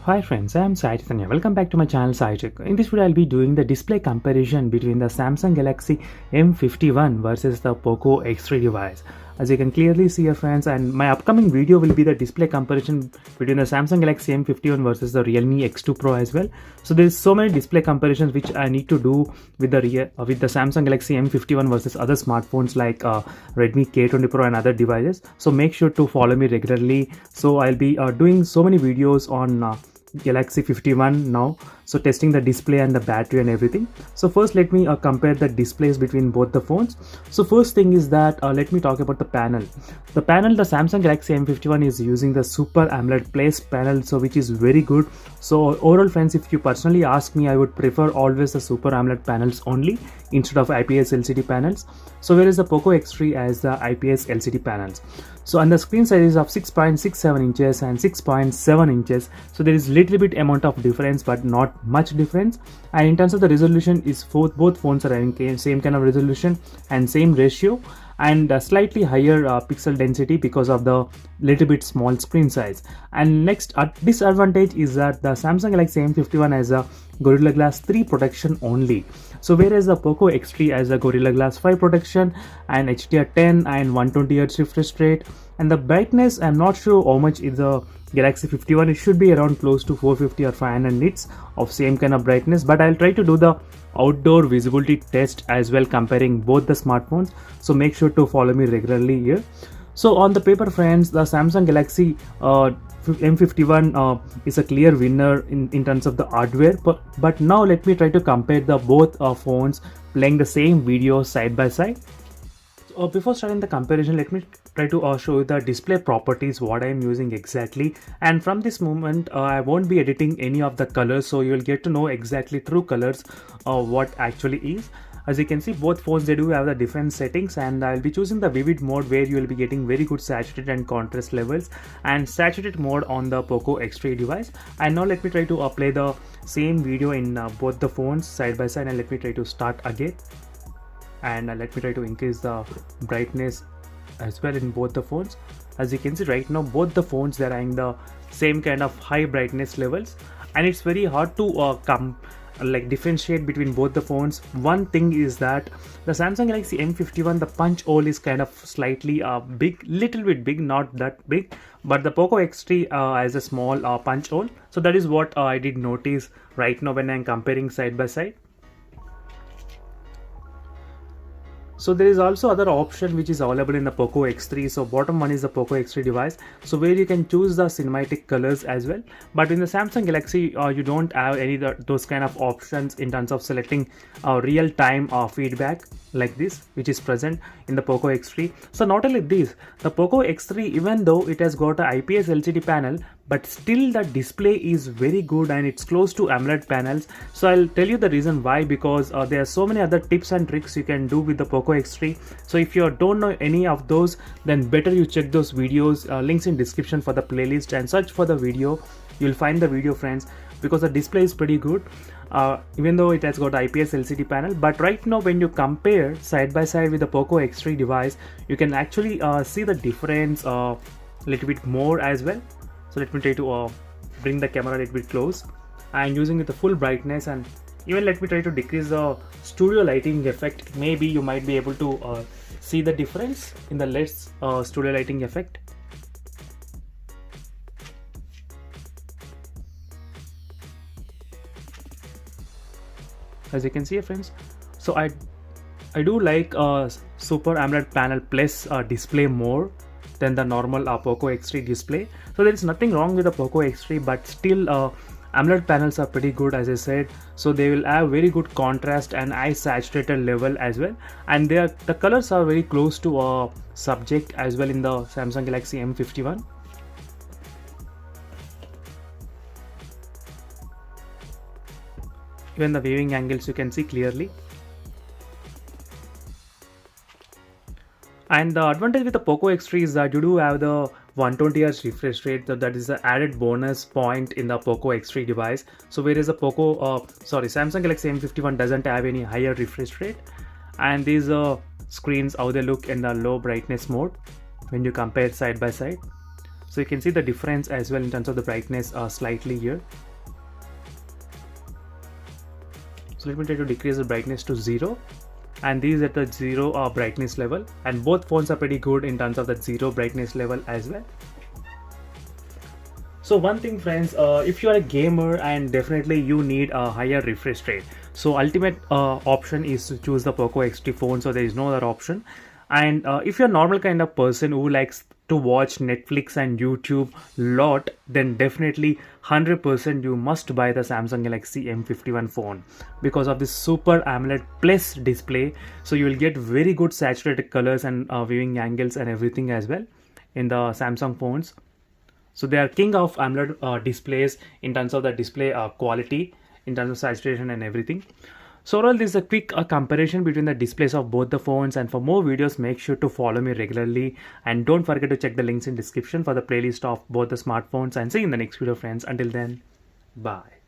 Hi friends, I am Sai Chaitanya. Welcome back to my channel Sai Tech. In this video, I'll be doing the display comparison between the Samsung Galaxy M51 versus the POCO X3 device. As you can clearly see here friends, and my upcoming video will be the display comparison between the Samsung Galaxy M51 versus the Realme X2 Pro as well. So there is so many display comparisons which I need to do with the Samsung Galaxy M51 versus other smartphones like Redmi K20 Pro and other devices. So make sure to follow me regularly. So I'll be doing so many videos on Galaxy 51 now, so testing the display and the battery and everything. So first let me compare the displays between both the phones. So first thing is that let me talk about the panel. The Samsung Galaxy M51 is using the Super AMOLED Plus panel, so which is very good. So overall friends, if you personally ask me, I would prefer always the Super AMOLED panels only instead of IPS LCD panels. So whereas the POCO X3 has the IPS LCD panels. So on the screen size is of 6.67 inches and 6.7 inches. So there is little bit amount of difference, but not much difference. And in terms of the resolution, is both phones are having same kind of resolution and same ratio, and slightly higher pixel density because of the little bit small screen size. And next disadvantage is that the Samsung Galaxy M51 has a Gorilla Glass 3 protection only. So whereas the POCO X3 has a Gorilla Glass 5 protection and HDR10 and 120Hz refresh rate. And the brightness, I'm not sure how much is the Galaxy 51. It should be around close to 450 or 500 nits of same kind of brightness, but I'll try to do the outdoor visibility test as well comparing both the smartphones. So make sure to follow me regularly here. So on the paper friends, the Samsung Galaxy M51 is a clear winner in terms of the hardware, but now let me try to compare the both phones playing the same video side by side. So, before starting the comparison, let me try to show you the display properties, what I am using exactly. And from this moment, I won't be editing any of the colors, so you will get to know exactly through colors what actually is. As you can see, both phones, they do have the different settings, and I'll be choosing the vivid mode where you will be getting very good saturated and contrast levels, and saturated mode on the POCO X3 device. And now let me try to play the same video in both the phones side by side, and let me try to start again. And let me try to increase the brightness as well in both the phones. As you can see right now, both the phones, they're having the same kind of high brightness levels, and it's very hard to differentiate between both the phones. One thing is that the Samsung Galaxy M51, the punch hole is kind of slightly big, little bit big, not that big, but the POCO X3 has a small punch hole. So that is what I did notice right now when I'm comparing side by side. So there is also other option which is available in the POCO X3. So bottom one is the POCO X3 device, so where you can choose the cinematic colors as well. But in the Samsung Galaxy, you don't have any those kind of options in terms of selecting real-time feedback like this, which is present in the POCO X3. So not only this, the POCO X3, even though it has got a IPS LCD panel, but still the display is very good and it's close to AMOLED panels. So I'll tell you the reason why, because there are so many other tips and tricks you can do with the POCO X3. So if you don't know any of those, then better you check those videos, links in description for the playlist, and search for the video. You'll find the video friends, because the display is pretty good, even though it has got IPS LCD panel. But right now when you compare side by side with the POCO X3 device, you can actually see the difference a little bit more as well. So let me try to bring the camera a little bit close. I'm using it the full brightness, and even let me try to decrease the studio lighting effect. Maybe you might be able to see the difference in the less studio lighting effect. As you can see friends, so I do like Super AMOLED panel plus display more than the normal POCO X3 display. So there is nothing wrong with the POCO X3, but still AMOLED panels are pretty good, as I said. So they will have very good contrast and high saturated level as well, and the colors are very close to subject as well in the Samsung Galaxy M51. Even the viewing angles you can see clearly. And the advantage with the POCO X3 is that you do have the 120Hz refresh rate. That is the added bonus point in the POCO X3 device. So whereas the Samsung Galaxy M51 doesn't have any higher refresh rate. And these screens, how they look in the low brightness mode when you compare side by side. So you can see the difference as well in terms of the brightness slightly here. So let me try to decrease the brightness to 0, and these at the 0 brightness level, and both phones are pretty good in terms of that 0 brightness level as well. So one thing friends, if you are a gamer and definitely you need a higher refresh rate, so ultimate option is to choose the POCO X8 phone, so there is no other option. And if you're a normal kind of person who likes to watch Netflix and YouTube lot, then definitely 100% you must buy the Samsung Galaxy M51 phone because of this Super AMOLED Plus display. So you will get very good saturated colors and viewing angles and everything as well in the Samsung phones. So they are king of AMOLED displays in terms of the display quality, in terms of saturation and everything. So overall, this is a quick comparison between the displays of both the phones, and for more videos make sure to follow me regularly, and don't forget to check the links in description for the playlist of both the smartphones, and see you in the next video friends. Until then, bye.